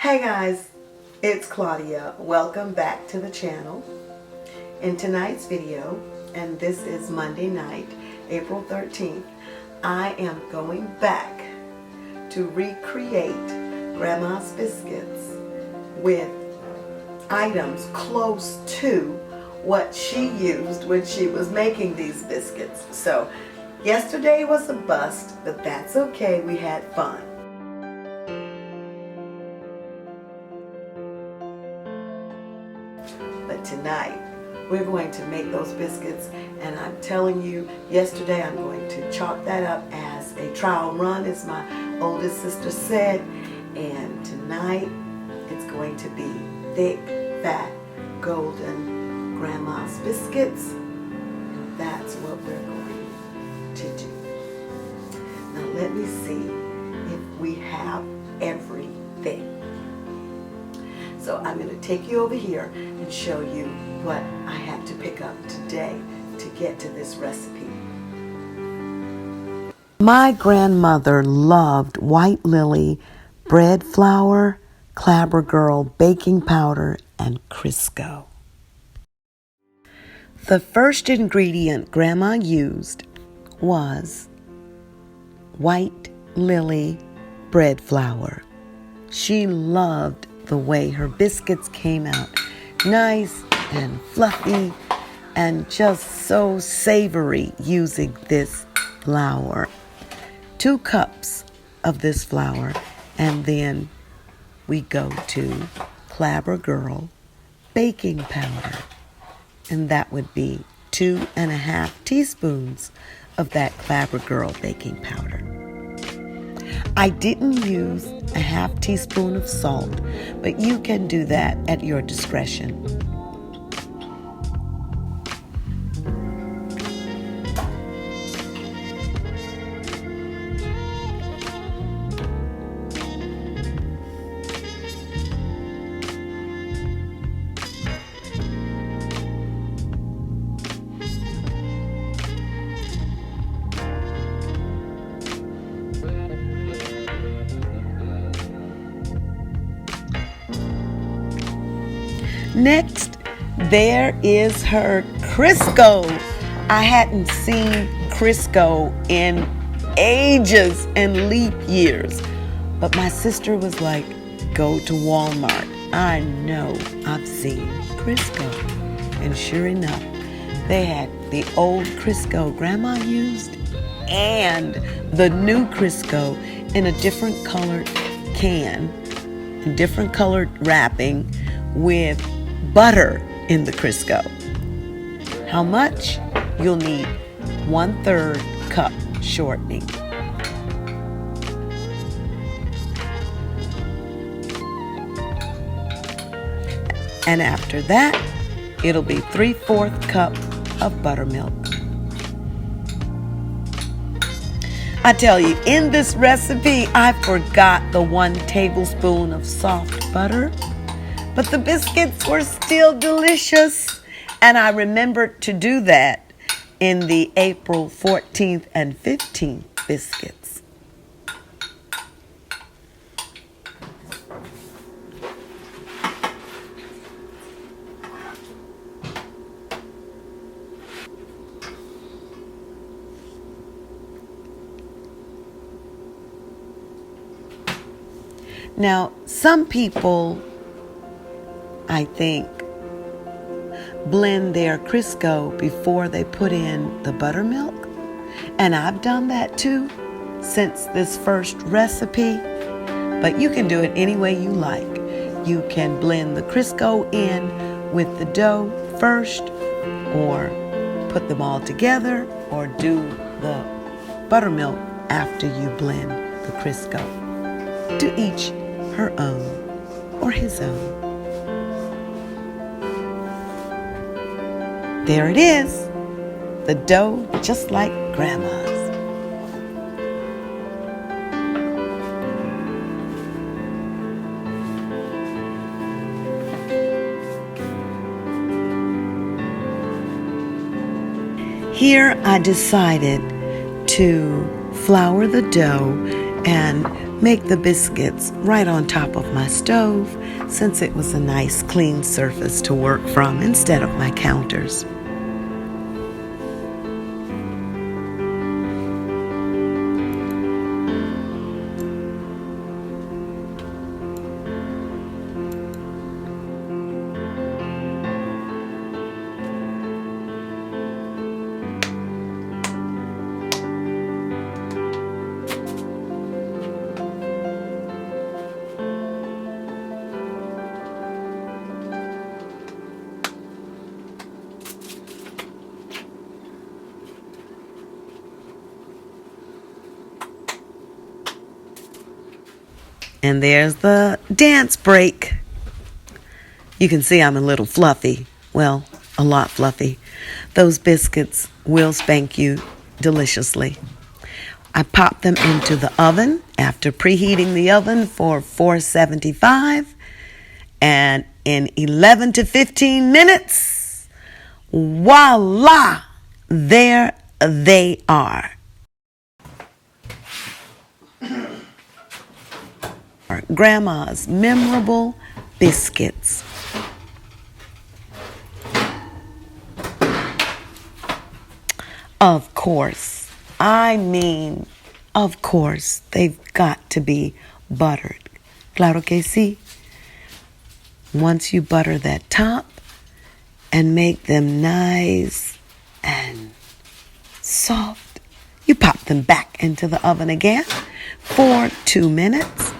Hey guys, it's Claudia. Welcome back to the channel. In tonight's video, and this is Monday night, April 13th, I am going back to recreate Grandma's biscuits with items close to what she used when she was making these biscuits. So yesterday was a bust, but that's okay, we had fun. But tonight, we're going to make those biscuits, and I'm telling you, yesterday I'm going to chalk that up as a trial run, as my oldest sister said, and tonight it's going to be thick, fat, golden Grandma's biscuits, and that's what we're going to do. Now let me see if we have everything. So I'm going to take you over here and show you what I had to pick up today to get to this recipe. My grandmother loved white lily, bread flour, Clabber Girl baking powder, and Crisco. The first ingredient Grandma used was white lily bread flour. She loved the way her biscuits came out nice and fluffy and just so savory using this flour. 2 cups of this flour, and then we go to Clabber Girl baking powder, and that would be 2.5 teaspoons of that Clabber Girl baking powder. I didn't use a 1/2 teaspoon of salt, but you can do that at your discretion. Next, there is her Crisco. I hadn't seen Crisco in ages and leap years. But my sister was like, go to Walmart. I know I've seen Crisco. And sure enough, they had the old Crisco Grandma used and the new Crisco in a different colored can, in different colored wrapping with butter in the Crisco. How much? You'll need 1/3 cup shortening. And after that, it'll be 3/4 cup of buttermilk. I tell you, in this recipe, I forgot the 1 tablespoon of soft butter. But the biscuits were still delicious, and I remembered to do that in the April 14th and 15th biscuits. Now, some people, I think, blend their Crisco before they put in the buttermilk. And I've done that too since this first recipe. But you can do it any way you like. You can blend the Crisco in with the dough first, or put them all together, or do the buttermilk after you blend the Crisco. To each her own or his own. There it is, the dough just like Grandma's. Here I decided to flour the dough and make the biscuits right on top of my stove since it was a nice clean surface to work from instead of my counters. And there's the dance break. You can see I'm a little fluffy. Well, a lot fluffy. Those biscuits will spank you deliciously. I pop them into the oven after preheating the oven for 475. And in 11 to 15 minutes, voila, there they are. Grandma's memorable biscuits. Of course, of course, they've got to be buttered. Claro que sí. Once you butter that top and make them nice and soft, you pop them back into the oven again for 2 minutes.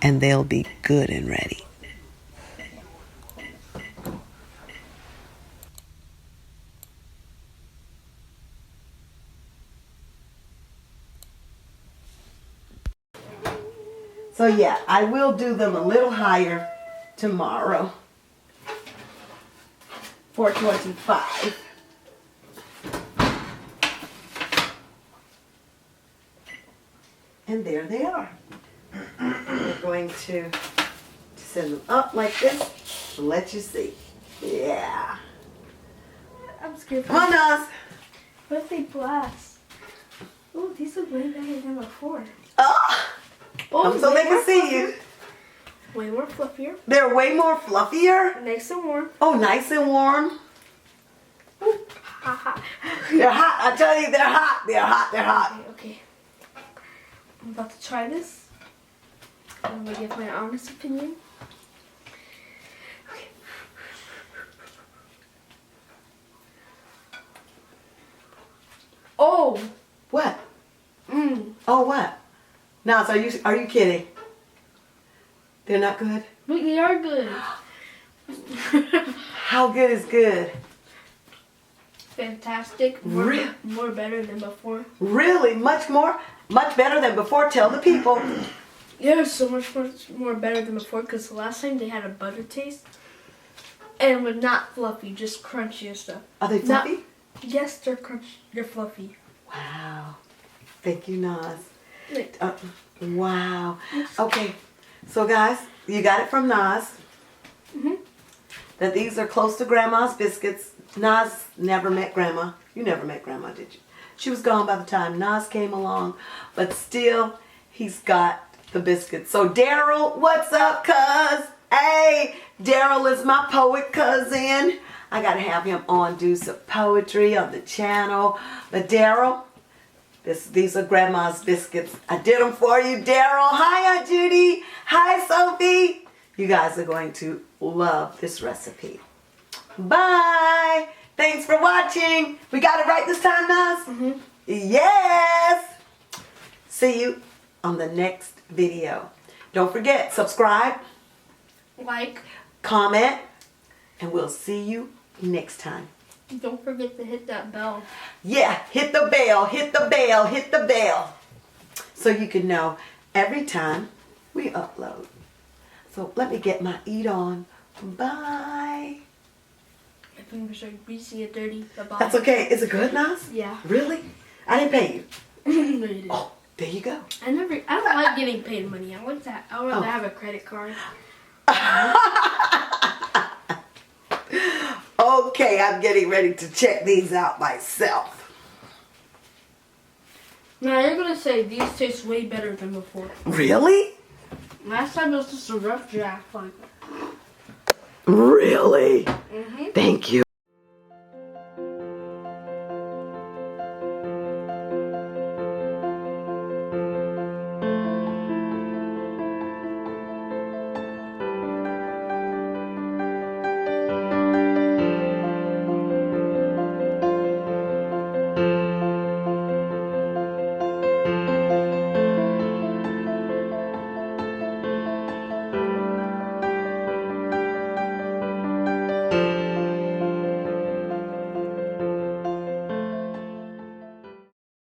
And they'll be good and ready. So yeah, I will do them a little higher tomorrow. 425. And there they are. We're going to send them up like this and let you see. Yeah. I'm scared. Come on, Nas. What if they blast? Oh, these look way better than before. Oh, come so they can see you. Way more fluffier. They're way more fluffier. Nice and warm. Oh, nice and warm. Ooh, hot. They're hot. I tell you, they're hot. They're hot. They're hot. Okay. I'm about to try this. I'm going to give my honest opinion. Okay. Oh! What? Oh, what? Nas, are you kidding? They're not good? But they are good. How good is good? Fantastic. More better than before. Really? Much better than before? Tell the people. Yeah, so much more better than before because the last time they had a butter taste and it was not fluffy, just crunchy and stuff. Are they fluffy? Yes, they're crunchy. They're fluffy. Wow. Thank you, Nas. Wait. Wow. Okay. So, guys, you got it from Nas. That these are close to Grandma's biscuits. Nas never met Grandma. You never met Grandma, did you? She was gone by the time Nas came along. But still, he's got the biscuits. So, Darryl, what's up, cuz? Hey, Darryl is my poet cousin. I got to have him on, do some poetry on the channel. But, Darryl, these are Grandma's biscuits. I did them for you, Darryl. Hi, Aunt Judy. Hi, Sophie. You guys are going to love this recipe. Bye. Thanks for watching. We got it right this time, Nas? Yes. See you on the next video. Don't forget, subscribe, like, comment, and we'll see you next time. Don't forget to hit that bell. Yeah, hit the bell, hit the bell, hit the bell. So you can know every time we upload. So let me get my eat on. Bye. My fingers are greasy and dirty. Bye-bye. That's okay. Is it good, Nas? Yeah. Really? I didn't pay you. No, you didn't. Oh, there you go. I don't like getting paid money. I want that. I would rather have a credit card. Okay, I'm getting ready to check these out myself. Now you're gonna say these taste way better than before. Really? Last time it was just a rough draft. Like. Really? Mm-hmm. Thank you.